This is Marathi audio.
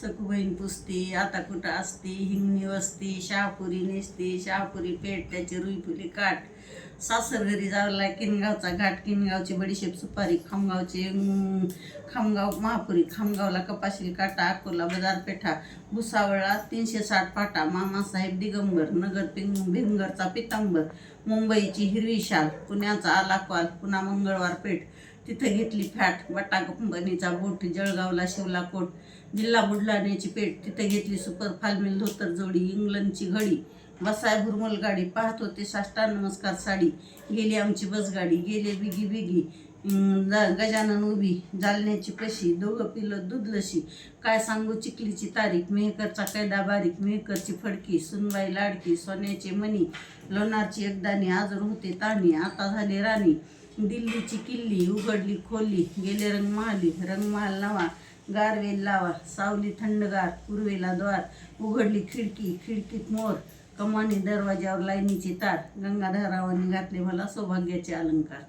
सखूबहीण पुसती, आता कुठं असती, हिंगणी वसती, शहापुरी नेसती, शहापुरी पेट, त्याची रुईफुली काठ. सासर घरी जावला किनगावचा घाट, किनगावची बडीशेप सुपारी, खामगाव महापुरी, खामगावला कपाशील काटा, अकोला बाजारपेठा, भुसावळला 360 पाटा, मामासाहेब दिगंबर, नगर भिंगरचा पितांबर, मुंबईची हिरवी शाल, पुण्याचा आला कॉल, पुन्हा मंगळवार पेठ, तिथं घेतली फॅट, बटा कंपनीचा बोट, जळगावला शिवला कोट, जिल्हा बुलढाण्याची पेठ, तिथं घेतली सुपर फालमिल धोतर जोडी, इंग्लंडची घडी, बसाय भुरमल गाडी, पाहत होते साष्टांग नमस्कार साडी, गेली आमची बसगाडी, गेले बिगी बिगी, गजानन उभी, जालन्याची पशी, दोघं पिलं दूध लशी, काय सांगू चिखलीची तारीख, मेहकरचा कैदा बारीक, मेहकरची फडकी, सुनबाई लाडकी, सोन्याचे मणी, लोणारची एकदाणी, आजर होते ताणी, आता झाले राणी, दिल्लीची किल्ली, उघडली खोली, गेले रंगमहाल नवा, गारवेल लावा, सावली थंडगार, पूर्वेला द्वार, उघडली खिडकी, खिडकीत मोर, कमानी दरवाज्यावर लाईनीची तार, गंगाधरावांनी घातले मला सौभाग्याचे अलंकार.